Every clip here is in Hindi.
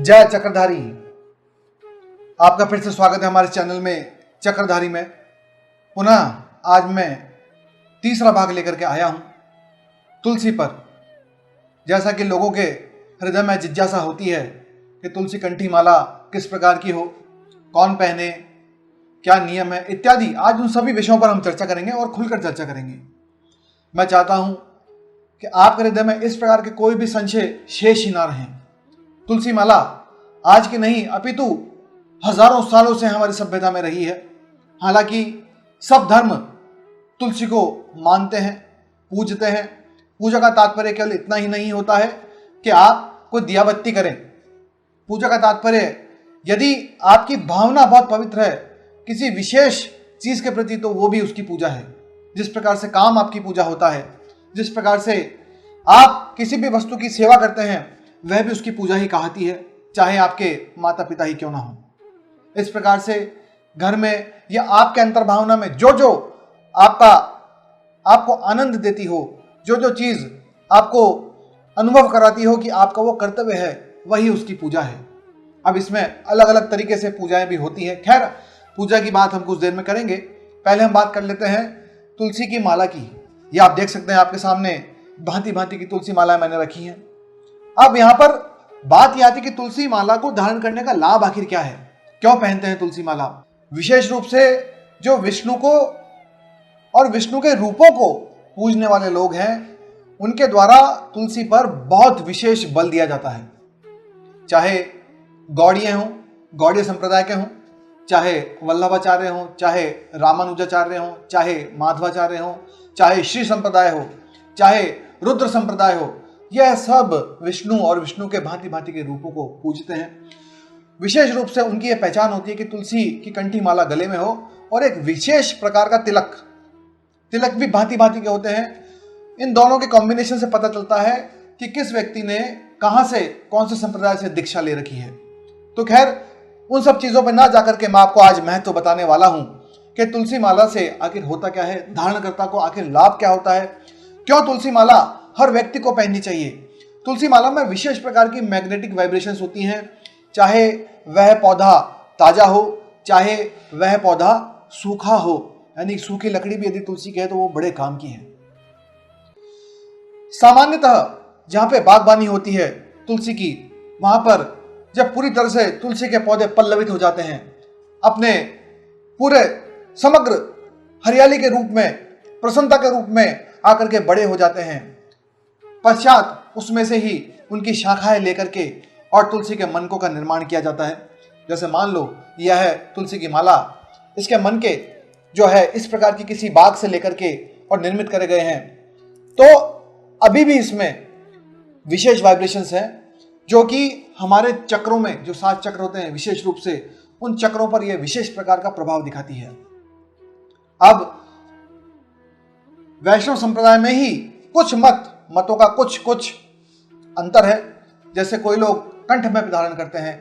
जय चक्रधारी। आपका फिर से स्वागत है हमारे चैनल में चक्रधारी में। पुनः आज मैं तीसरा भाग लेकर के आया हूं तुलसी पर। जैसा कि लोगों के हृदय में जिज्ञासा होती है कि तुलसी कंठी माला किस प्रकार की हो, कौन पहने, क्या नियम है इत्यादि, आज उन सभी विषयों पर हम चर्चा करेंगे और खुलकर चर्चा करेंगे। मैं चाहता हूं कि आपके हृदय में इस प्रकार के कोई भी संशय शेष ही ना रहें। तुलसी माला आज की नहीं अपितु हजारों सालों से हमारी सभ्यता में रही है। हालांकि सब धर्म तुलसी को मानते हैं, पूजते हैं। पूजा का तात्पर्य केवल इतना ही नहीं होता है कि आप कोई दिया बत्ती करें। पूजा का तात्पर्य यदि आपकी भावना बहुत पवित्र है किसी विशेष चीज के प्रति, तो वो भी उसकी पूजा है। जिस प्रकार से काम आपकी पूजा होता है, जिस प्रकार से आप किसी भी वस्तु की सेवा करते हैं, वह भी उसकी पूजा ही कहती है, चाहे आपके माता पिता ही क्यों ना हो। इस प्रकार से घर में या आपके अंतर्भावना में जो जो आपको आनंद देती हो, जो जो चीज आपको अनुभव कराती हो कि आपका वो कर्तव्य है, वही उसकी पूजा है। अब इसमें अलग अलग तरीके से पूजाएं भी होती हैं। खैर, पूजा की बात हम कुछ देर में करेंगे। पहले हम बात कर लेते हैं तुलसी की माला की। ये आप देख सकते हैं, आपके सामने भांति भांति की तुलसी मालाएं मैंने रखी हैं। अब यहां पर बात यह आती है कि तुलसी माला को धारण करने का लाभ आखिर क्या है, क्यों पहनते हैं तुलसी माला। विशेष रूप से जो विष्णु को और विष्णु के रूपों को पूजने वाले लोग हैं, उनके द्वारा तुलसी पर बहुत विशेष बल दिया जाता है। चाहे गौड़िये हों, गौड़ीय संप्रदाय के हों, चाहे वल्लभाचार्य हों, चाहे रामानुजाचार्य हों, चाहे माधवाचार्य हों, चाहे श्री संप्रदाय हो, चाहे रुद्र संप्रदाय हो, यह सब विष्णु और विष्णु के भांति भांति के रूपों को पूजते हैं। विशेष रूप से उनकी यह पहचान होती है कि तुलसी की कंठी माला गले में हो और एक विशेष प्रकार का तिलक भी भांति भांति के होते हैं। इन दोनों के कॉम्बिनेशन से पता चलता है कि किस व्यक्ति ने कहां से, कौन से संप्रदाय से दीक्षा ले रखी है। तो खैर, उन सब चीजों पर ना जाकर के मैं आपको आज महत्व बताने वाला हूं कि तुलसी माला से आखिर होता क्या है, धारणकर्ता को आखिर लाभ क्या होता है, क्यों तुलसी माला हर व्यक्ति को पहननी चाहिए। तुलसी माला में विशेष प्रकार की मैग्नेटिक वाइब्रेशंस होती हैं, चाहे वह पौधा ताजा हो, चाहे वह पौधा सूखा हो। यानी सूखी लकड़ी भी यदि तुलसी की है तो वो बड़े काम की है। सामान्यतः जहां पे बागबानी होती है तुलसी की, वहां पर जब पूरी तरह से तुलसी के पौधे पल्लवित हो जाते हैं, अपने पूरे समग्र हरियाली के रूप में, प्रसन्नता के रूप में आकर के बड़े हो जाते हैं, पश्चात उसमें से ही उनकी शाखाएं लेकर के और तुलसी के मनकों का निर्माण किया जाता है। जैसे मान लो यह है तुलसी की माला, इसके मनके जो है इस प्रकार की किसी बाग से लेकर के और निर्मित करे गए हैं, तो अभी भी इसमें विशेष वाइब्रेशंस हैं जो कि हमारे चक्रों में, जो 7 चक्र होते हैं, विशेष रूप से उन चक्रों पर यह विशेष प्रकार का प्रभाव दिखाती है। अब वैष्णव संप्रदाय में ही कुछ मतों का कुछ अंतर है। जैसे कोई लोग कंठ में धारण करते हैं,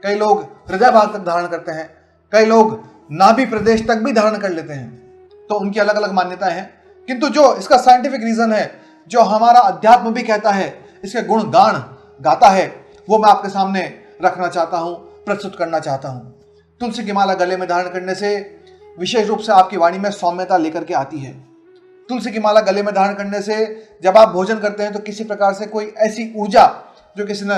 कई लोग हृदय भाग तक धारण करते हैं, कई लोग नाभि प्रदेश तक भी धारण कर लेते हैं। तो उनकी अलग अलग मान्यताएं हैं। किंतु जो इसका साइंटिफिक रीजन है, जो हमारा अध्यात्म भी कहता है, इसके गुण गान गाता है, वो मैं आपके सामने रखना चाहता हूं, प्रस्तुत करना चाहता हूं। तुलसी की माला गले में धारण करने से विशेष रूप से आपकी वाणी में सौम्यता लेकर के आती है। तुलसी की माला गले में धारण करने से जब आप भोजन करते हैं तो किसी प्रकार से कोई ऐसी ऊर्जा जो किसी ने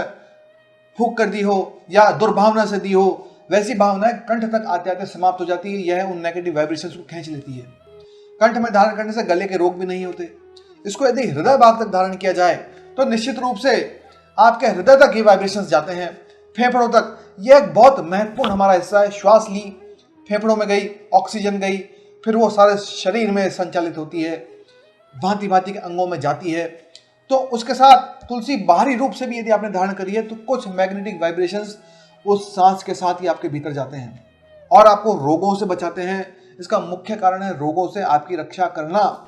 फूंक कर दी हो या दुर्भावना से दी हो, वैसी भावनाएं कंठ तक आते आते समाप्त हो जाती है। यह उन नेगेटिव वाइब्रेशंस को खींच लेती है। कंठ में धारण करने से गले के रोग भी नहीं होते। इसको यदि हृदय भाग तक धारण किया जाए तो निश्चित रूप से आपके हृदय तक ये वाइब्रेशंस जाते हैं, फेफड़ों तक। यह एक बहुत महत्वपूर्ण हमारा हिस्सा है। श्वास ली, फेफड़ों में गई, ऑक्सीजन गई, फिर वो सारे शरीर में संचालित होती है, भांति भांति के अंगों में जाती है। तो उसके साथ तुलसी बाहरी रूप से भी यदि आपने धारण करी है तो कुछ मैग्नेटिक वाइब्रेशंस उस सांस के साथ ही आपके भीतर जाते हैं और आपको रोगों से बचाते हैं। इसका मुख्य कारण है रोगों से आपकी रक्षा करना।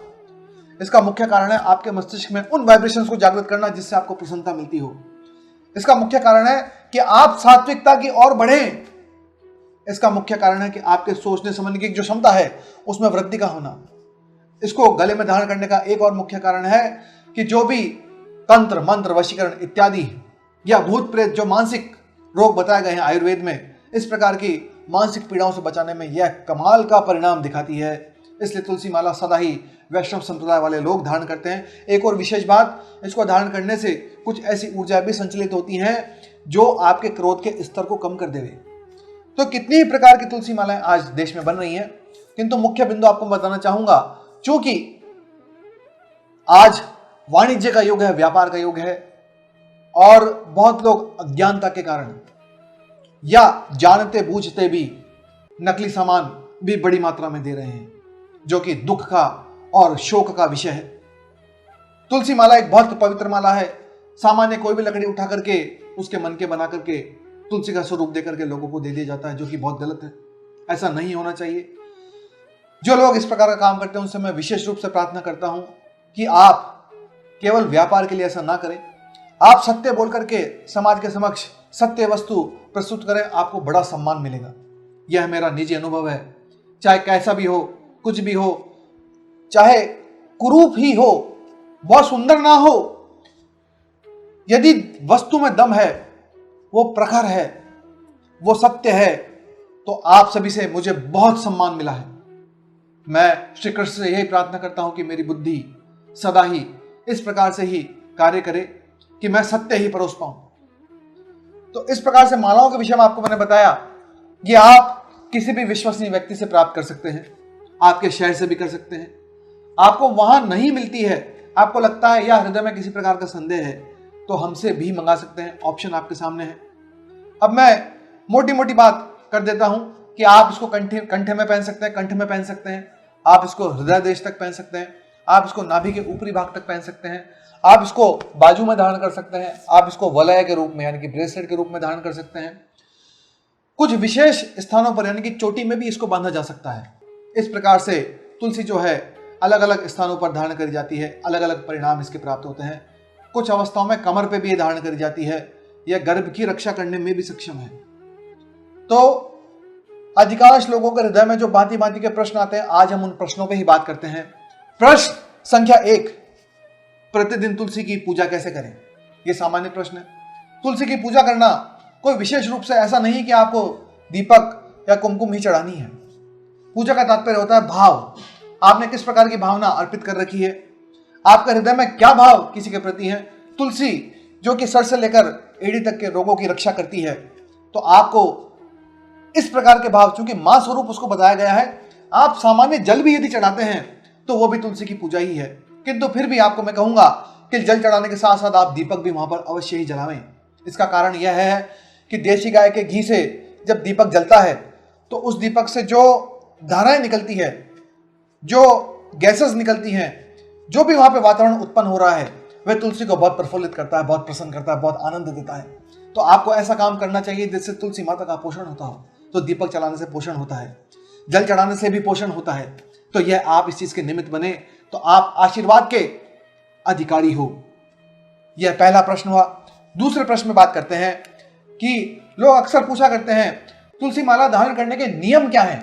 इसका मुख्य कारण है आपके मस्तिष्क में उन वाइब्रेशंस को जागृत करना जिससे आपको प्रसन्नता मिलती हो। इसका मुख्य कारण है कि आप सात्विकता की ओर बढ़ें। इसका मुख्य कारण है कि आपके सोचने समझने की जो क्षमता है उसमें वृद्धि का होना। इसको गले में धारण करने का एक और मुख्य कारण है कि जो भी तंत्र मंत्र वशीकरण इत्यादि या भूत प्रेत जो मानसिक रोग बताए गए हैं आयुर्वेद में, इस प्रकार की मानसिक पीड़ाओं से बचाने में यह कमाल का परिणाम दिखाती है। इसलिए तुलसी माला सदा ही वैष्णव संप्रदाय वाले लोग धारण करते हैं। एक और विशेष बात, इसको धारण करने से कुछ ऐसी ऊर्जा भी संचलित होती हैं जो आपके क्रोध के स्तर को कम कर देवे। तो कितनी ही प्रकार की तुलसी मालाएं आज देश में बन रही हैं, किंतु मुख्य बिंदु आपको बताना चाहूंगा, क्योंकि आज वाणिज्य का युग है, व्यापार का युग है, और बहुत लोग अज्ञानता के कारण या जानते बूझते भी नकली सामान भी बड़ी मात्रा में दे रहे हैं, जो कि दुख का और शोक का विषय है। तुलसी माला एक बहुत पवित्र माला है। सामान्य कोई भी लकड़ी उठा करके उसके मन के बना करके तुलसी का स्वरूप देकर के लोगों को दे दिया जाता है, जो कि बहुत गलत है। ऐसा नहीं होना चाहिए। जो लोग इस प्रकार का काम करते हैं उनसे मैं विशेष रूप से प्रार्थना करता हूं कि आप केवल व्यापार के लिए ऐसा ना करें। आप सत्य बोल करके समाज के समक्ष सत्य वस्तु प्रस्तुत करें, आपको बड़ा सम्मान मिलेगा। यह मेरा निजी अनुभव है। चाहे कैसा भी हो, कुछ भी हो, चाहे कुरूप ही हो, बहुत सुंदर ना हो, यदि वस्तु में दम है, वो प्रखर है, वो सत्य है, तो आप सभी से मुझे बहुत सम्मान मिला है। मैं श्री कृष्ण से यही प्रार्थना करता हूं कि मेरी बुद्धि सदा ही इस प्रकार से ही कार्य करे कि मैं सत्य ही परोस पाऊं। तो इस प्रकार से मालाओं के विषय में आपको मैंने बताया, ये आप किसी भी विश्वसनीय व्यक्ति से प्राप्त कर सकते हैं, आपके शहर से भी कर सकते हैं। आपको वहां नहीं मिलती है, आपको लगता है या हृदय में किसी प्रकार का संदेह है, तो हमसे भी मंगा सकते हैं। ऑप्शन आपके सामने है। अब मैं मोटी मोटी बात कर देता हूं कि आप इसको कंठे में पहन सकते हैं, कंठ में पहन सकते हैं, आप इसको हृदय देश तक पहन सकते हैं, आप इसको नाभि के ऊपरी भाग तक पहन सकते हैं, आप इसको बाजू में धारण कर सकते हैं, आप इसको वलय के रूप में यानी कि ब्रेसलेट के रूप में धारण कर सकते हैं। कुछ विशेष स्थानों पर यानी कि चोटी में भी इसको बांधा जा सकता है। इस प्रकार से तुलसी जो है अलग अलग स्थानों पर धारण करी जाती है, अलग अलग परिणाम इसके प्राप्त होते हैं। कुछ अवस्थाओं में कमर पे भी धारण करी जाती है, यह गर्भ की रक्षा करने में भी सक्षम है। तो अधिकांश लोगों के हृदय में जो भांति भांति के प्रश्न आते हैं, आज हम उन प्रश्नों पे ही बात करते हैं। प्रश्न संख्या 1, प्रतिदिन तुलसी की पूजा कैसे करें? यह सामान्य प्रश्न है। तुलसी की पूजा करना कोई विशेष रूप से ऐसा नहीं कि आपको दीपक या कुमकुम ही चढ़ानी है। पूजा का तात्पर्य होता है भाव। आपने किस प्रकार की भावना अर्पित कर रखी है, आपके हृदय में क्या भाव किसी के प्रति है। तुलसी जो कि सर से लेकर एड़ी तक के रोगों की रक्षा करती है, तो आपको इस प्रकार के भाव, चूंकि मां स्वरूप उसको बताया गया है, आप सामान्य जल भी यदि चढ़ाते हैं तो वो भी तुलसी की पूजा ही है। किंतु फिर भी आपको मैं कहूंगा कि जल चढ़ाने के साथ साथ आप दीपक भी वहां पर अवश्य ही जलावें। इसका कारण यह है कि देशी गाय के घी से जब दीपक जलता है तो उस दीपक से जो धाराएं निकलती है, जो गैसेस निकलती हैं, जो भी वहां पे वातावरण उत्पन्न हो रहा है, वह तुलसी को बहुत प्रफुल्लित करता है, बहुत प्रसन्न करता है, बहुत आनंद देता है। तो आपको ऐसा काम करना चाहिए जिससे तुलसी माता का पोषण होता हो। तो दीपक चलाने से पोषण होता है, जल चढ़ाने से भी पोषण होता है। तो यह आप इस चीज के निमित्त बने तो आप आशीर्वाद के अधिकारी हो। यह पहला प्रश्न हुआ। दूसरे प्रश्न में बात करते हैं कि लोग अक्सर पूछा करते हैं तुलसी माला धारण करने के नियम क्या हैं।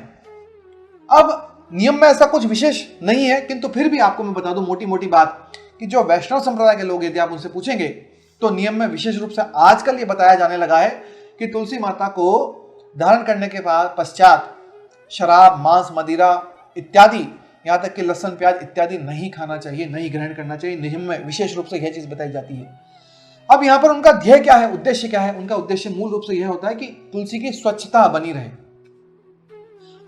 अब नियम में ऐसा कुछ विशेष नहीं है, किंतु फिर भी आपको मैं बता दूं मोटी मोटी बात कि जो वैष्णव संप्रदाय के लोग यदि आप उनसे पूछेंगे तो नियम में विशेष रूप से आजकल ये बताया जाने लगा है कि तुलसी माता को धारण करने के बाद पश्चात शराब, मांस, मदिरा इत्यादि, यहाँ तक कि लहसुन, प्याज इत्यादि नहीं खाना चाहिए, नहीं ग्रहण करना चाहिए। नियम में विशेष रूप से यह चीज बताई जाती है। अब यहाँ पर उनका ध्येय क्या है, उद्देश्य क्या है? उनका उद्देश्य मूल रूप से यह होता है कि तुलसी की स्वच्छता बनी रहे,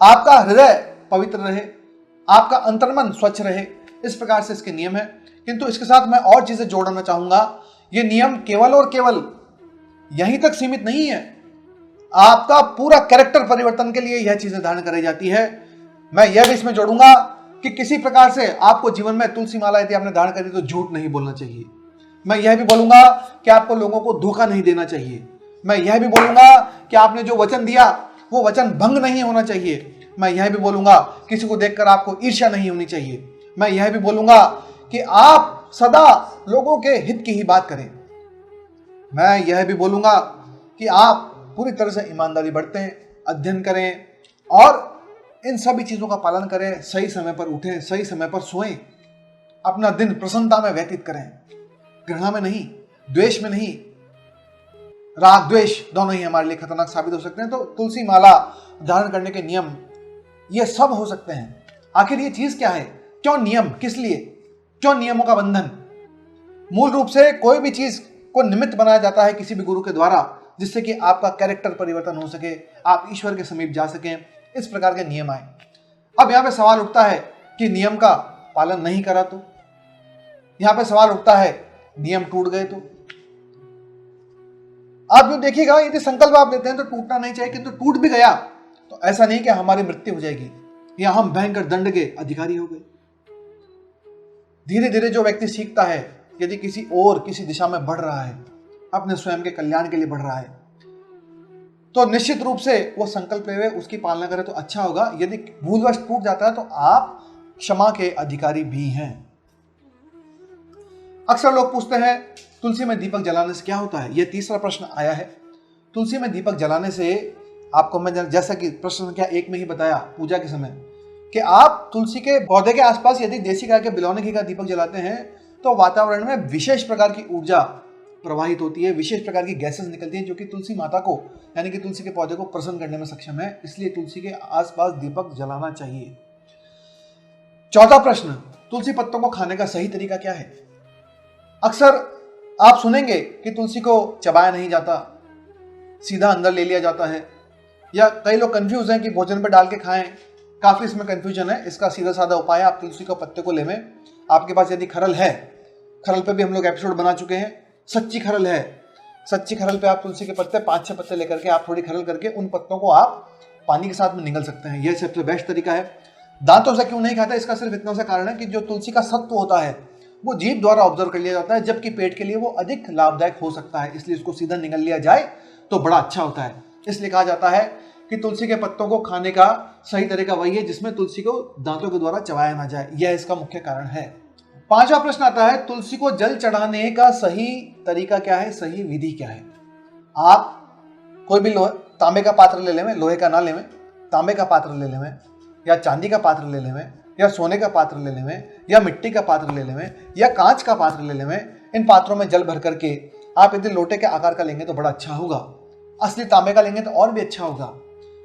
आपका हृदय पवित्र रहे, आपका अंतर्मन स्वच्छ रहे। इस प्रकार से इसके नियम है। किंतु इसके साथ मैं और चीजें जोड़ना चाहूंगा। यह नियम केवल और केवल यहीं तक सीमित नहीं है, आपका पूरा कैरेक्टर परिवर्तन के लिए यह चीजें धारण कराई जाती है। मैं यह भी इसमें जोड़ूंगा कि किसी प्रकार से आपको जीवन में तुलसी माला यदि आपने धारण करी तो झूठ नहीं बोलना चाहिए। मैं यह भी बोलूंगा कि आपको लोगों को धोखा नहीं देना चाहिए। मैं यह भी बोलूंगा कि आपने जो वचन दिया वो वचन भंग नहीं होना चाहिए। मैं यह भी बोलूंगा किसी को देखकर आपको ईर्ष्या नहीं होनी चाहिए। मैं यह भी बोलूंगा कि आप सदा लोगों के हित की ही बात करें। मैं यह भी बोलूंगा कि आप पूरी तरह से ईमानदारी बरतें, अध्ययन करें और इन सभी चीजों का पालन करें। सही समय पर उठें, सही समय पर सोएं, अपना दिन प्रसन्नता में व्यतीत करें, घृणा में नहीं, द्वेष में नहीं, राग द्वेष दोनों ही हमारे लिए खतरनाक साबित हो सकते हैं। तो तुलसी माला धारण करने के नियम ये सब हो सकते हैं। आखिर ये चीज क्या है, क्यों नियम, किस लिए, क्यों नियमों का बंधन? मूल रूप से कोई भी चीज को निमित्त बनाया जाता है किसी भी गुरु के द्वारा, जिससे कि आपका कैरेक्टर परिवर्तन हो सके, आप ईश्वर के समीप जा सकें, इस प्रकार के नियम आए। अब यहां पे सवाल उठता है कि नियम का पालन नहीं करा तो, यहां पे सवाल उठता है नियम टूट गए तो। आप जो देखिएगा, यदि संकल्प आप लेते हैं तो टूटना नहीं चाहिए, किंतु टूट भी गया तो ऐसा नहीं कि हमारी मृत्यु हो जाएगी या हम भयंकर दंड के अधिकारी हो गए। धीरे धीरे जो व्यक्ति सीखता है, यदि किसी दिशा में बढ़ रहा है, अपने स्वयं के कल्याण के लिए बढ़ रहा है, तो निश्चित रूप से वो संकल्प ले उसकी पालना करे तो अच्छा होगा। यदि भूलवश टूट जाता है तो आप क्षमा के अधिकारी भी हैं। अक्सर लोग पूछते हैं तुलसी में दीपक जलाने से क्या होता है। यह तीसरा प्रश्न आया है। तुलसी में दीपक जलाने से आपको मैं जैसा कि प्रश्न संख्या 1 में ही बताया पूजा के समय, कि आप तुलसी के पौधे के आसपास यदि देसी गाय के बिलौने घी का दीपक जलाते हैं तो वातावरण में विशेष प्रकार की ऊर्जा प्रवाहित होती है, विशेष प्रकार की गैसेस निकलती हैं जो कि तुलसी माता को यानी कि तुलसी के पौधे को प्रसन्न करने में सक्षम है। इसलिए तुलसी के आसपास दीपक जलाना चाहिए। चौथा प्रश्न, तुलसी पत्तों को खाने का सही तरीका क्या है? अक्सर आप सुनेंगे कि तुलसी को चबाया नहीं जाता, सीधा अंदर ले लिया जाता है, या कई लोग कंफ्यूज हैं कि भोजन पर डाल के खाएं। काफी इसमें कंफ्यूजन है। इसका सीधा साधा उपाय है, आप तुलसी के पत्ते को लेवें। आपके पास यदि खरल है, खरल पे भी हम लोग एपिसोड बना चुके हैं। सच्ची खरल है, सच्ची खरल पे आप तुलसी के पत्ते 5-6 पत्ते लेकर के आप थोड़ी खरल करके उन पत्तों को आप पानी के साथ में निगल सकते हैं। यह सबसे बेस्ट तरीका है। दांतों से क्यों नहीं खाता, इसका सिर्फ इतना सा कारण है कि जो तुलसी का सत्व होता है वो जीभ द्वारा ऑब्जर्व कर लिया जाता है, जबकि पेट के लिए वो अधिक लाभदायक हो सकता है। इसलिए उसको सीधा निगल लिया जाए तो बड़ा अच्छा होता है। इसलिए कहा जाता है कि तुलसी के पत्तों को खाने का सही तरीका वही है जिसमें तुलसी को दांतों के द्वारा चबाया ना जाए। यह इसका मुख्य कारण है। पांचवा प्रश्न आता है, तुलसी को जल चढ़ाने का सही तरीका क्या है, सही विधि क्या है? आप कोई भी तांबे का पात्र ले लें, लोहे का ना लें, तांबे का पात्र ले लें, या चांदी का पात्र ले लें, या सोने का पात्र ले लें, या मिट्टी का पात्र ले लें, या कांच का पात्र ले लें। इन पात्रों में जल भर करके आप यदि लोटे के आकार का लेंगे तो बड़ा अच्छा होगा। असली तांबे का लेंगे तो और भी अच्छा होगा।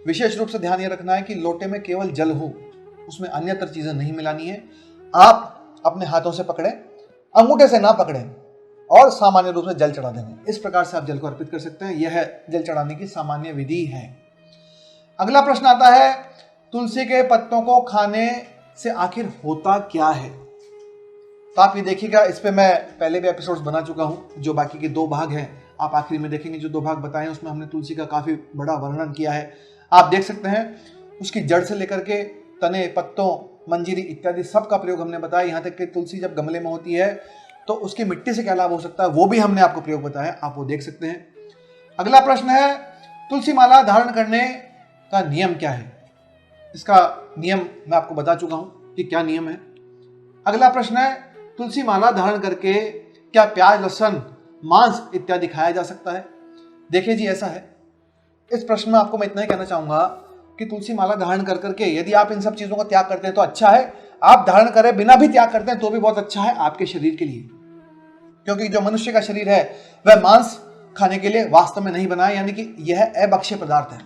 विशेष रूप से ध्यान ये रखना है कि लोटे में केवल जल हो, उसमें अन्यत्र चीजें नहीं मिलानी है। आप अपने हाथों से पकड़ें, अंगूठे से ना पकड़ें, और सामान्य रूप से जल चढ़ा देंगे। इस प्रकार से आप जल को अर्पित कर सकते हैं। यह जल चढ़ाने की सामान्य विधि है। अगला प्रश्न आता है, तुलसी के पत्तों को खाने से आखिर होता क्या है? तो आप ये देखिएगा, इस पे मैं पहले भी एपिसोड्स बना चुका हूं। जो बाकी के 2 भाग हैं आप आखिरी में देखेंगे। जो 2 भाग बताए हैं उसमें हमने तुलसी का काफी बड़ा वर्णन किया है। आप देख सकते हैं उसकी जड़ से लेकर के तने, पत्तों, मंजीरी इत्यादि सब का प्रयोग हमने बताया। यहाँ तक कि तुलसी जब गमले में होती है तो उसकी मिट्टी से क्या लाभ हो सकता है वो भी हमने आपको प्रयोग बताया, आप वो देख सकते हैं। अगला प्रश्न है, तुलसी माला धारण करने का नियम क्या है? इसका नियम मैं आपको बता चुका हूं कि क्या नियम है। अगला प्रश्न है, तुलसी माला धारण करके क्या प्याज, लहसुन, मांस इत्यादि खाया जा सकता है? देखिए जी, ऐसा है। इस प्रश्न में आपको मैं इतना ही कहना चाहूंगा कि तुलसी माला धारण कर करके यदि आप इन सब चीजों का त्याग करते हैं तो अच्छा है। आप धारण करें बिना भी त्याग करते हैं तो भी बहुत अच्छा है आपके शरीर के लिए, क्योंकि जो मनुष्य का शरीर है वह मांस खाने के लिए वास्तव में नहीं बना है, यानी कि यह अभक्ष्य पदार्थ है।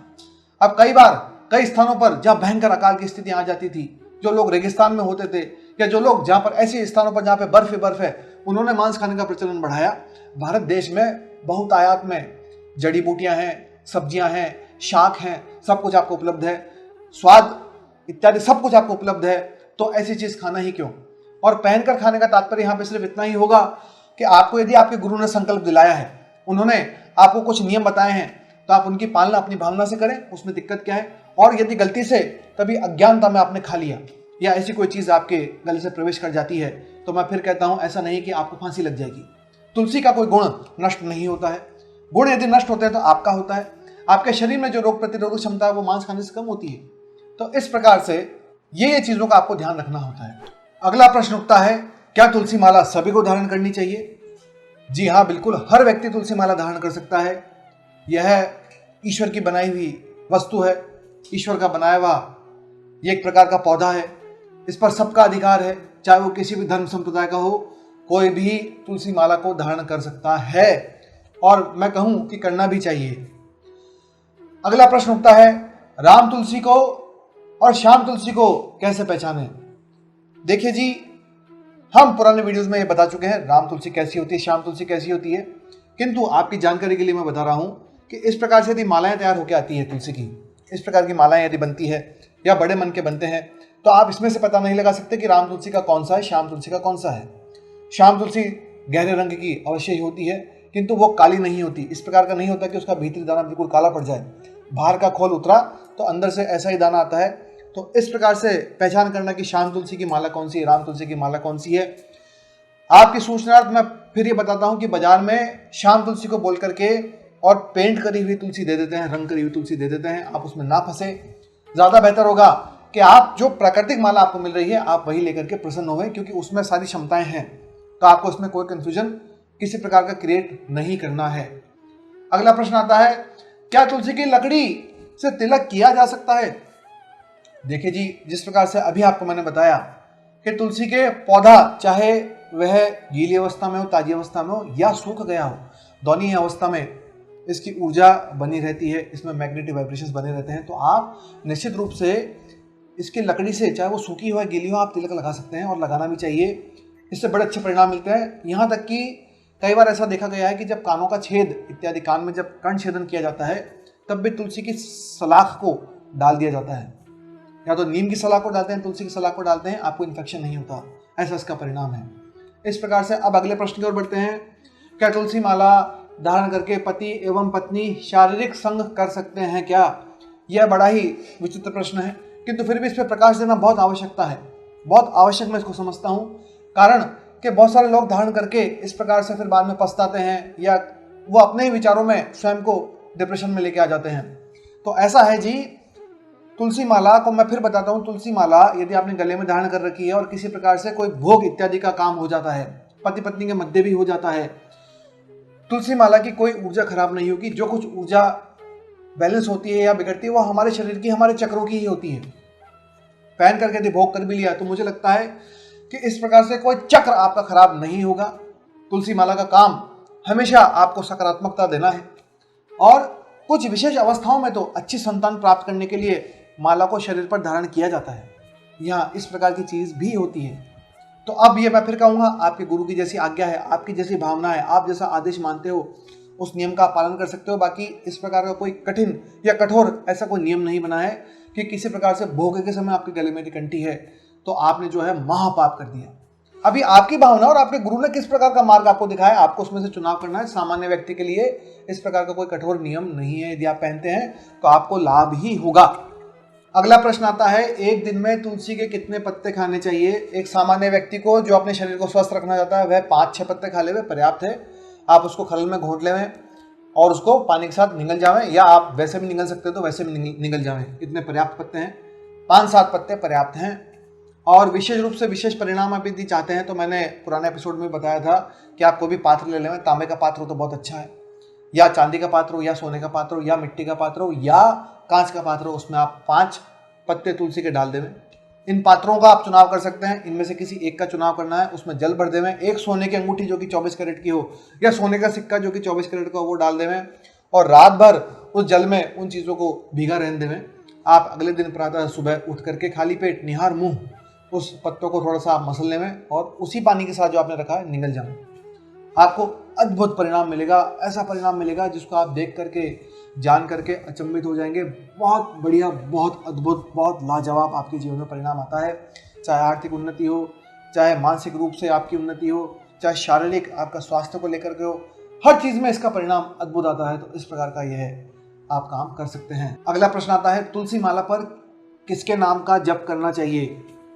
अब कई बार कई स्थानों पर जहां भयंकर अकाल की स्थिति आ जाती थी, जो लोग रेगिस्तान में होते थे या जो लोग जहां पर ऐसे स्थानों पर जहां पे बर्फ है, उन्होंने मांस खाने का प्रचलन बढ़ाया। भारत देश में बहुत आयात में जड़ी बूटियां हैं, सब्जियां हैं, शाक हैं, सब कुछ आपको उपलब्ध है, स्वाद इत्यादि सब कुछ आपको उपलब्ध है। तो ऐसी चीज खाना ही क्यों? और पहनकर खाने का तात्पर्य यहाँ पे सिर्फ इतना ही होगा कि आपको यदि आपके गुरु ने संकल्प दिलाया है, उन्होंने आपको कुछ नियम बताए हैं, तो आप उनकी पालना अपनी भावना से करें, उसमें दिक्कत क्या है। और यदि गलती से कभी अज्ञानता में आपने खा लिया या ऐसी कोई चीज आपके गले से प्रवेश कर जाती है, तो मैं फिर कहता हूं ऐसा नहीं कि आपको फांसी लग जाएगी। तुलसी का कोई गुण नष्ट नहीं होता है। गुण यदि नष्ट होते हैं तो आपका होता है। आपके शरीर में जो रोग प्रतिरोधक क्षमता है वो मांस खाने से कम होती है। तो इस प्रकार से ये चीजों का आपको ध्यान रखना होता है। अगला प्रश्न उठता है, क्या तुलसी माला सभी को धारण करनी चाहिए? जी हाँ, बिल्कुल, हर व्यक्ति तुलसी माला धारण कर सकता है। यह ईश्वर की बनाई हुई वस्तु है, ईश्वर का बनाया हुआ ये एक प्रकार का पौधा है। इस पर सबका अधिकार है, चाहे वो किसी भी धर्म संप्रदाय का हो, कोई भी तुलसी माला को धारण कर सकता है। और मैं कहूं कि करना भी चाहिए। अगला प्रश्न उठता है, राम तुलसी को और श्याम तुलसी को कैसे पहचानें? देखिए जी, हम पुराने वीडियोस में ये बता चुके हैं राम तुलसी कैसी होती है, श्याम तुलसी कैसी होती है, किंतु आपकी जानकारी के लिए मैं बता रहा हूं कि इस प्रकार से यदि मालाएं तैयार होकर आती है तुलसी की, इस प्रकार की मालाएं यदि बनती है या बड़े मन के बनते हैं, तो आप इसमें से पता नहीं लगा सकते कि राम तुलसी का कौन सा है, श्याम तुलसी का कौन सा है। श्याम तुलसी गहरे रंग की अवश्य ही होती है, किंतु वो काली नहीं होती। इस प्रकार का नहीं होता कि उसका भीतरी दाना बिल्कुल काला पड़ जाए, बाहर का खोल उतरा तो अंदर से ऐसा ही दाना आता है। तो इस प्रकार से पहचान करना कि श्याम तुलसी की माला कौन सी है, राम तुलसी की माला कौन सी है। आपकी सूचनार्थ मैं फिर ये बताता हूं कि बाजार में श्याम तुलसी को बोल करके और पेंट करी हुई तुलसी दे देते हैं, रंग करी हुई तुलसी दे देते हैं। आप उसमें ना फंसे, ज़्यादा बेहतर होगा कि आप जो प्राकृतिक माला आपको मिल रही है आप वही लेकर के प्रसन्न होवें, क्योंकि उसमें सारी क्षमताएं हैं। तो आपको इसमें कोई कंफ्यूजन किसी प्रकार का क्रिएट नहीं करना है। अगला प्रश्न आता है, क्या तुलसी की लकड़ी से तिलक किया जा सकता है? देखिए जी, जिस प्रकार से अभी आपको मैंने बताया कि तुलसी के पौधा चाहे वह गीली अवस्था में हो, ताजी अवस्था में हो या सूख गया हो, दोनों ही अवस्था में इसकी ऊर्जा बनी रहती है, इसमें मैग्नेटिक वाइब्रेशंस बने रहते हैं। तो आप निश्चित रूप से इसकी लकड़ी से, चाहे वो सूखी हो या गीली हो, आप तिलक लगा सकते हैं और लगाना भी चाहिए। इससे बड़े अच्छे परिणाम मिलते हैं। यहाँ तक कि कई बार ऐसा देखा गया है कि जब कानों का छेद इत्यादि, कान में जब कर्ण छेदन किया जाता है, तब भी तुलसी की सलाख को डाल दिया जाता है। या तो नीम की सलाख को डालते हैं, तुलसी की सलाख को डालते हैं, आपको इन्फेक्शन नहीं होता। ऐसा इसका परिणाम है। इस प्रकार से अब अगले प्रश्न की ओर बढ़ते हैं। क्या तुलसी माला धारण करके पति एवं पत्नी शारीरिक संग कर सकते हैं क्या? यह बड़ा ही विचित्र प्रश्न है, किंतु फिर भी इस पर प्रकाश देना बहुत आवश्यकता है, बहुत आवश्यक मैं इसको समझता हूँ। कारण कि बहुत सारे लोग धारण करके इस प्रकार से फिर बाद में पछताते हैं या वो अपने ही विचारों में स्वयं को डिप्रेशन में लेके आ जाते हैं। तो ऐसा है जी, तुलसी माला को मैं फिर बताता हूँ। तुलसी माला यदि आपने गले में धारण कर रखी है और किसी प्रकार से कोई भोग इत्यादि का काम हो जाता है, पति पत्नी के मध्य भी हो जाता है, तुलसी माला की कोई ऊर्जा खराब नहीं होगी। जो कुछ ऊर्जा बैलेंस होती है या बिगड़ती है वो हमारे शरीर की, हमारे चक्रों की ही होती है। पहन करके यदि भोग कर भी लिया तो मुझे लगता है कि इस प्रकार से कोई चक्र आपका खराब नहीं होगा। तुलसी माला का काम हमेशा आपको सकारात्मकता देना है, और कुछ विशेष अवस्थाओं में तो अच्छी संतान प्राप्त करने के लिए माला को शरीर पर धारण किया जाता है। यहाँ इस प्रकार की चीज भी होती है। तो अब ये मैं फिर कहूँगा, आपके गुरु की जैसी आज्ञा है, आपकी जैसी भावना है, आप जैसा आदेश मानते हो, उस नियम का पालन कर सकते हो। बाकी इस प्रकार का कोई कठिन या कठोर ऐसा कोई नियम नहीं बना है कि किसी प्रकार से भोग के समय आपके गले में कंठी है तो आपने जो है महापाप कर दिया। अभी आपकी भावना और आपके गुरु ने किस प्रकार का मार्ग आपको दिखाया, आपको उसमें से चुनाव करना है। सामान्य व्यक्ति के लिए इस प्रकार का कोई कठोर नियम नहीं है। यदि आप पहनते हैं तो आपको लाभ ही होगा। अगला प्रश्न आता है, एक दिन में तुलसी के कितने पत्ते खाने चाहिए? एक सामान्य व्यक्ति को जो अपने शरीर को स्वस्थ रखना चाहता है वह 5-6 पत्ते खा ले, वे पर्याप्त है। आप उसको खल में घोट लेवें और उसको पानी के साथ निगल जावें, या आप वैसे भी निगल सकते हो तो वैसे भी निगल जावें। इतने पर्याप्त पत्ते हैं, 5-7 पत्ते पर्याप्त हैं। और विशेष रूप से विशेष परिणाम आप यदि चाहते हैं तो मैंने पुराने एपिसोड में बताया था कि आपको भी पात्र ले लें। तांबे का पात्र हो तो बहुत अच्छा है, या चांदी का पात्र हो, या सोने का पात्र हो, या मिट्टी का पात्र हो, या कांच का पात्र हो, उसमें आप 5 पत्ते तुलसी के डाल देवें। इन पात्रों का आप चुनाव कर सकते हैं, इनमें से किसी एक का चुनाव करना है। उसमें जल भर देवें, एक सोने की अंगूठी जो कि 24 कैरेट की हो, या सोने का सिक्का जो कि 24 कैरेट का हो, वो डाल देवें और रात भर उस जल में उन चीज़ों को भीगा रहने देवें। आप अगले दिन प्रातः सुबह उठ करके खाली पेट निहार मुंह उस पत्तों को थोड़ा सा आप मसल लेवें और उसी पानी के साथ जो आपने रखा है निगल जाएं। आपको अद्भुत परिणाम मिलेगा, ऐसा परिणाम मिलेगा जिसको आप देख करके, जान करके अचंभित हो जाएंगे। बहुत बढ़िया, बहुत अद्भुत, बहुत लाजवाब आपके जीवन में परिणाम आता है। चाहे आर्थिक उन्नति हो, चाहे मानसिक रूप से आपकी उन्नति हो, चाहे शारीरिक आपका स्वास्थ्य को लेकर के हो, हर चीज़ में इसका परिणाम अद्भुत आता है। तो इस प्रकार का यह आप काम कर सकते हैं। अगला प्रश्न आता है, तुलसी माला पर किसके नाम का जप करना चाहिए?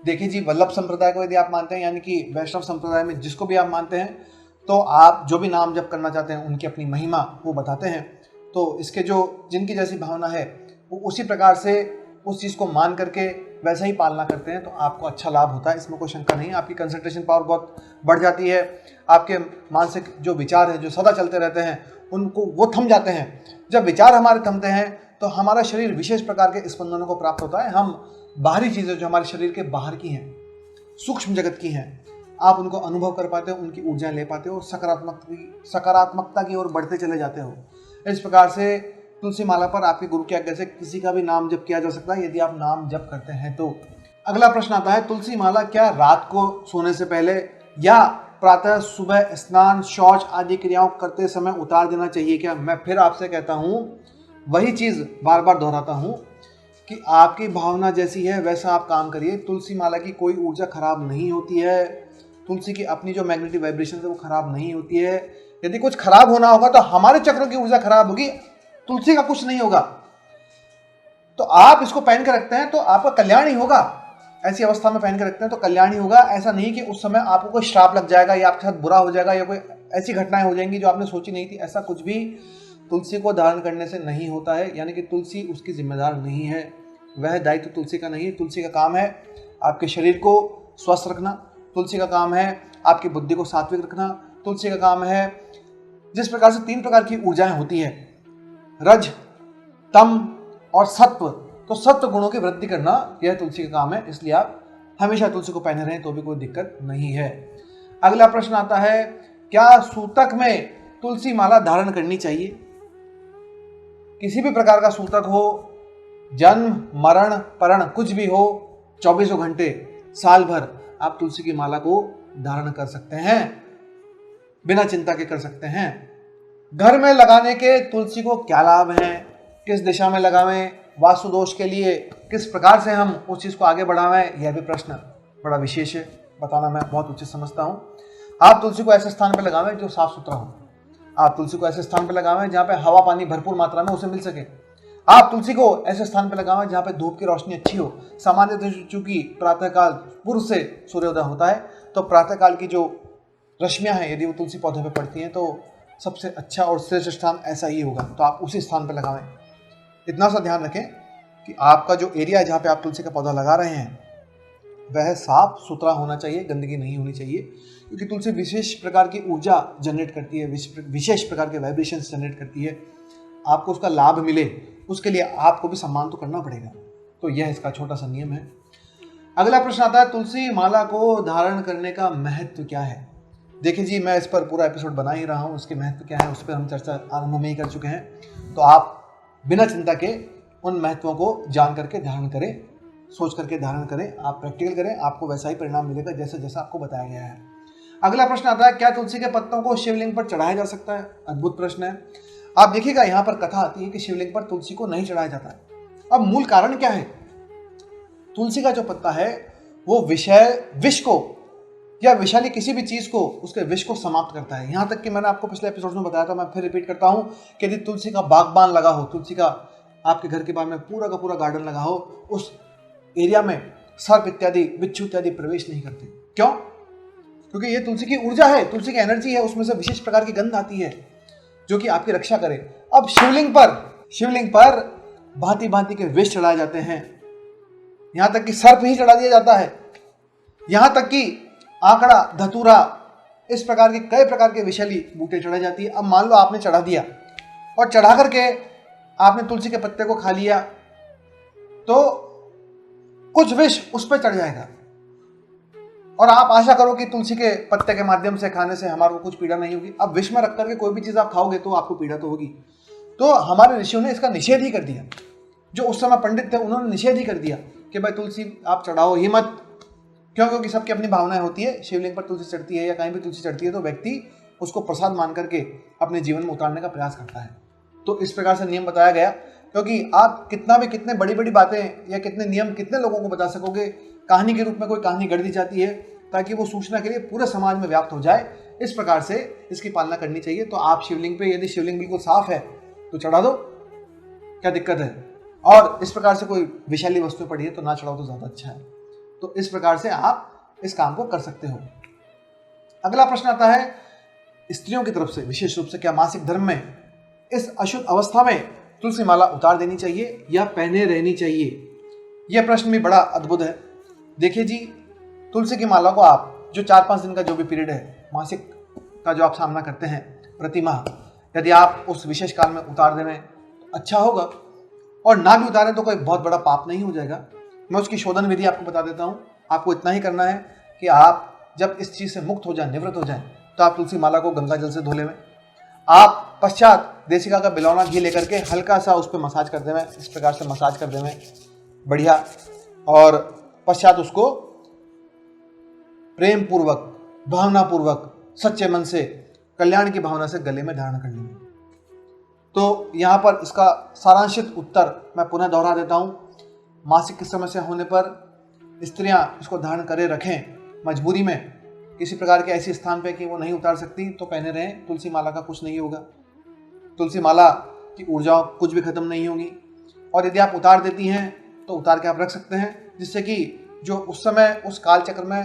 देखिए जी, वल्लभ संप्रदाय को यदि आप मानते हैं, यानी कि वैष्णव संप्रदाय में जिसको भी आप मानते हैं, तो आप जो भी नाम जप करना चाहते हैं उनकी अपनी महिमा वो बताते हैं। तो इसके जो जिनकी जैसी भावना है वो उसी प्रकार से उस चीज़ को मान करके वैसा ही पालना करते हैं, तो आपको अच्छा लाभ होता है, इसमें कोई शंका नहीं। आपकी कंसंट्रेशन पावर बहुत बढ़ जाती है, आपके मानसिक जो विचार हैं जो सदा चलते रहते हैं उनको वो थम जाते हैं। जब विचार हमारे थमते हैं तो हमारा शरीर विशेष प्रकार के स्पंदनों को प्राप्त होता है। हम बाहरी चीज़ें जो हमारे शरीर के बाहर की हैं, सूक्ष्म जगत की हैं, आप उनको अनुभव कर पाते हो, उनकी ऊर्जाएं ले पाते हो और सकारात्मकता की ओर बढ़ते चले जाते हो। इस प्रकार से तुलसी माला पर आपके गुरु की आज्ञा से किसी का भी नाम जप किया जा सकता है, यदि आप नाम जप करते हैं तो। अगला प्रश्न आता है, तुलसी माला क्या रात को सोने से पहले या प्रातः सुबह स्नान शौच आदि क्रियाओं करते समय उतार देना चाहिए क्या? मैं फिर आपसे कहता हूँ, वही चीज़ बार बार दोहराता हूँ कि आपकी भावना जैसी है वैसा आप काम करिए। तुलसी माला की कोई ऊर्जा खराब नहीं होती है, तुलसी की अपनी जो मैग्नेटिक वाइब्रेशन है वो खराब नहीं होती है। यदि कुछ खराब होना होगा तो हमारे चक्रों की ऊर्जा खराब होगी, तुलसी का कुछ नहीं होगा। तो आप इसको पहन के रखते हैं तो आपका कल्याण ही होगा, ऐसी अवस्था में पहन के रखते हैं तो कल्याण ही होगा। ऐसा नहीं कि उस समय आपको कोई श्राप लग जाएगा या आपके साथ बुरा हो जाएगा या कोई ऐसी घटनाएं हो जाएंगी जो आपने सोची नहीं थी, ऐसा कुछ भी तुलसी को धारण करने से नहीं होता है। यानी कि तुलसी उसकी जिम्मेदार नहीं है, वह दायित्व तो तुलसी का नहीं है। तुलसी का काम है आपके शरीर को स्वस्थ रखना, तुलसी का काम है आपकी बुद्धि को सात्विक रखना, तुलसी का काम है जिस प्रकार से 3 प्रकार की ऊर्जाएं होती है, रज, तम और सत्व, तो सत्व गुणों की वृद्धि करना यह तुलसी का काम है। इसलिए आप हमेशा तुलसी को पहने रहें तो भी कोई दिक्कत नहीं है। अगला प्रश्न आता है, क्या सूतक में तुलसी माला धारण करनी चाहिए? किसी भी प्रकार का सूतक हो, जन्म मरण परण कुछ भी हो, 24 घंटे साल भर आप तुलसी की माला को धारण कर सकते हैं, बिना चिंता के कर सकते हैं। घर में लगाने के तुलसी को क्या लाभ हैं, किस दिशा में लगावें, वास्तु दोष के लिए किस प्रकार से हम उस चीज़ को आगे बढ़ावें, यह भी प्रश्न बड़ा विशेष है, बताना मैं बहुत उचित समझता हूँ। आप तुलसी को ऐसे स्थान पर लगावें जो साफ सुथरा हो, आप तुलसी को ऐसे स्थान पर लगावें जहाँ पे हवा पानी भरपूर मात्रा में उसे मिल सके। आप तुलसी को ऐसे स्थान पर लगावें जहाँ पे धूप की रोशनी अच्छी हो। सामान्यतः चूंकि प्रातःकाल पूर्व से सूर्योदय होता है तो प्रातःकाल की जो रश्मियाँ हैं यदि वो तुलसी पौधे पर पड़ती हैं तो सबसे अच्छा और श्रेष्ठ स्थान ऐसा ही होगा, तो आप उसी स्थान पर लगावें। इतना सा ध्यान रखें कि आपका जो एरिया है जहाँ पे आप तुलसी का पौधा लगा रहे हैं वह साफ सुथरा होना चाहिए, गंदगी नहीं होनी चाहिए, क्योंकि तुलसी विशेष प्रकार की ऊर्जा जनरेट करती है, विशेष प्रकार के वाइब्रेशंस जनरेट करती है। आपको उसका लाभ मिले उसके लिए आपको भी सम्मान तो करना पड़ेगा, तो यह इसका छोटा सा नियम है। अगला प्रश्न आता है, तुलसी माला को धारण करने का महत्व क्या है? देखिए जी, मैं इस पर पूरा एपिसोड बना ही रहा हूँ, उसके महत्व क्या है उस पर हम चर्चा आरंभ में ही कर चुके हैं। तो आप बिना चिंता के उन महत्वों को जान करके धारण करें, सोच करके धारण करें, आप प्रैक्टिकल करें, आपको वैसा ही परिणाम मिलेगा जैसा जैसा आपको बताया गया है। अगला प्रश्न आता है, क्या तुलसी के पत्तों को शिवलिंग पर चढ़ाया जा सकता है? अद्भुत प्रश्न है। आप देखिएगा यहाँ पर कथा आती है कि शिवलिंग पर तुलसी को नहीं चढ़ाया जाता है। अब मूल कारण क्या है? तुलसी का जो पत्ता है वो विष को या विषाली किसी भी चीज को, उसके विष को समाप्त करता है। यहाँ तक कि मैंने आपको पिछले एपिसोड में बताया था, मैं फिर रिपीट करता हूँ कि यदि तुलसी का बागबान लगा हो, तुलसी का आपके घर के बाहर में पूरा का पूरा गार्डन लगा हो, उस एरिया में सर्प इत्यादि बिच्छू इत्यादि प्रवेश नहीं करते। क्यों? क्योंकि ये तुलसी की ऊर्जा है, तुलसी की एनर्जी है, उसमें से विशेष प्रकार की गंध आती है जो कि आपकी रक्षा करे। अब शिवलिंग पर भांति भांति के विष चढ़ाए जाते हैं, यहाँ तक कि सर्प ही चढ़ा दिया जाता है, यहाँ तक कि आंकड़ा, धतूरा, इस प्रकार के कई प्रकार के विषैली बूटे चढ़ाई जाती है। अब मान लो आपने चढ़ा दिया और चढ़ा करके आपने तुलसी के पत्ते को खा लिया तो कुछ विष उस पर चढ़ जाएगा और आप आशा करो कि तुलसी के पत्ते के माध्यम से खाने से हमारे को कुछ पीड़ा नहीं होगी। अब विष में रख करके कोई भी चीज़ आप खाओगे तो आपको पीड़ा तो होगी। तो हमारे ऋषियों ने इसका निषेध ही कर दिया, जो उस समय पंडित थे उन्होंने निषेध ही कर दिया कि भाई तुलसी आप चढ़ाओ ही मत। क्यों? क्योंकि सबकी अपनी भावनाएं होती है। शिवलिंग पर तुलसी चढ़ती है या कहीं भी तुलसी चढ़ती है तो व्यक्ति उसको प्रसाद मान करके अपने जीवन में उतारने का प्रयास करता है। तो इस प्रकार से नियम बताया गया, क्योंकि आप कितने बड़ी बड़ी बातें या कितने नियम कितने लोगों को बता सकोगे। कहानी के रूप में कोई कहानी गढ़ दी जाती है ताकि वो सूचना के लिए पूरे समाज में व्याप्त हो जाए। इस प्रकार से इसकी पालना करनी चाहिए। तो आप शिवलिंग पे, यदि शिवलिंग बिल्कुल साफ है तो चढ़ा दो, क्या दिक्कत है? और इस प्रकार से कोई विषैली वस्तु पड़ी है तो ना चढ़ाओ तो ज़्यादा अच्छा है। तो इस प्रकार से आप इस काम को कर सकते हो। अगला प्रश्न आता है, स्त्रियों की तरफ से विशेष रूप से, क्या मासिक धर्म में इस अशुद्ध अवस्था में तुलसी माला उतार देनी चाहिए या पहने रहनी चाहिए? यह प्रश्न भी बड़ा अद्भुत है। देखिए जी, तुलसी की माला को आप जो 4-5 दिन का जो भी पीरियड है मासिक का जो आप सामना करते हैं प्रति माह, यदि आप उस विशेष काल में उतार दें तो अच्छा होगा, और ना भी उतारें तो कोई बहुत बड़ा पाप नहीं हो जाएगा। मैं उसकी शोधन विधि आपको बता देता हूँ। आपको इतना ही करना है कि आप जब इस चीज से मुक्त हो जाए, निवृत्त हो जाए, तो आप तुलसी माला को गंगा जल से धो लेवें। आप पश्चात देसी का बिलौना घी लेकर के हल्का सा उस पर मसाज कर देवें, इस प्रकार से मसाज कर देवें बढ़िया, और पश्चात उसको प्रेम पूर्वक, भावना पूर्वक, सच्चे मन से, कल्याण की भावना से गले में धारण कर लेंगे। तो यहाँ पर इसका सारांशित उत्तर मैं पुनः दोहरा देता हूँ। मासिक की समस्या होने पर स्त्रियां इसको धारण करे रखें, मजबूरी में किसी प्रकार के ऐसे स्थान पे कि वो नहीं उतार सकती तो पहने रहें। तुलसी माला का कुछ नहीं होगा, तुलसी माला की ऊर्जा कुछ भी खत्म नहीं होगी। और यदि आप उतार देती हैं तो उतार के आप रख सकते हैं, जिससे कि जो उस समय उस काल चक्र में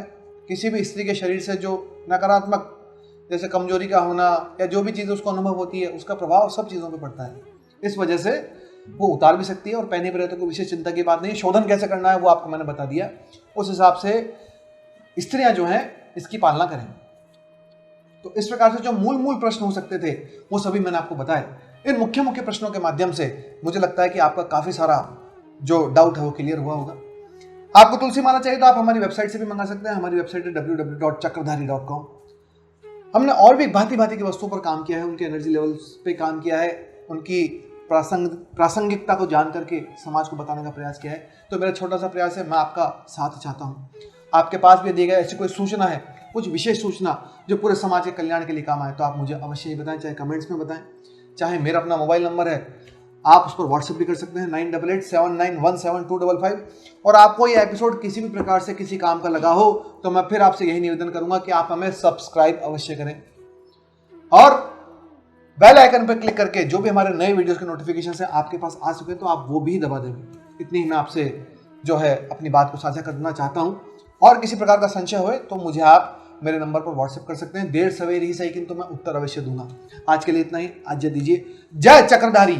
किसी भी स्त्री के शरीर से जो नकारात्मक जैसे कमजोरी का होना या जो भी चीज़ उसको अनुभव होती है, उसका प्रभाव सब चीज़ों पे पड़ता है। इस वजह से वो उतार भी सकती है और पहने भी रहते, कोई विशेष चिंता की बात नहीं। शोधन कैसे करना है वो आपको मैंने बता दिया, उस हिसाब से स्त्रियां जो हैं इसकी पालना करें। तो इस प्रकार से जो मूल प्रश्न हो सकते थे वो सभी मैंने आपको बताए। इन मुख्य प्रश्नों के माध्यम से मुझे लगता है कि आपका काफ़ी सारा जो डाउट है वो क्लियर हुआ होगा। आपको तुलसी माला चाहिए तो आप हमारी वेबसाइट से भी मंगा सकते हैं। हमारी वेबसाइट है www.chakradhari.com। हमने और भी भांति की वस्तुओं पर काम किया है, उनके एनर्जी लेवल्स पे काम किया है, उनकी प्रासंगिकता को जान करके समाज को बताने का प्रयास किया है। तो मेरा छोटा सा प्रयास है, मैं आपका साथ चाहता हूँ। आपके पास भी दिए गए ऐसी कोई सूचना है, कुछ विशेष सूचना जो पूरे समाज के कल्याण के लिए काम आए, तो आप मुझे अवश्य ही बताएं, चाहे कमेंट्स में बताएं, चाहे मेरा अपना मोबाइल नंबर है, आप उस पर व्हाट्सएप भी कर सकते हैं 9887917255। और आपको ये एपिसोड किसी भी प्रकार से किसी काम का लगा हो तो मैं फिर आपसे यही निवेदन करूंगा कि आप हमें सब्सक्राइब अवश्य करें और बेल आइकन पर क्लिक करके जो भी हमारे नए वीडियोस के नोटिफिकेशन है आपके पास आ सके तो आप वो भी दबा देंगे। इतनी ही मैं आपसे जो है अपनी बात को साझा करना चाहता हूं। और किसी प्रकार का संशय हो तो मुझे आप मेरे नंबर पर व्हाट्सएप कर सकते हैं, देर सवेर ही सही किंतु मैं उत्तर अवश्य दूंगा। आज के लिए इतना ही, आज्ञा दीजिए। जय चक्रधारी।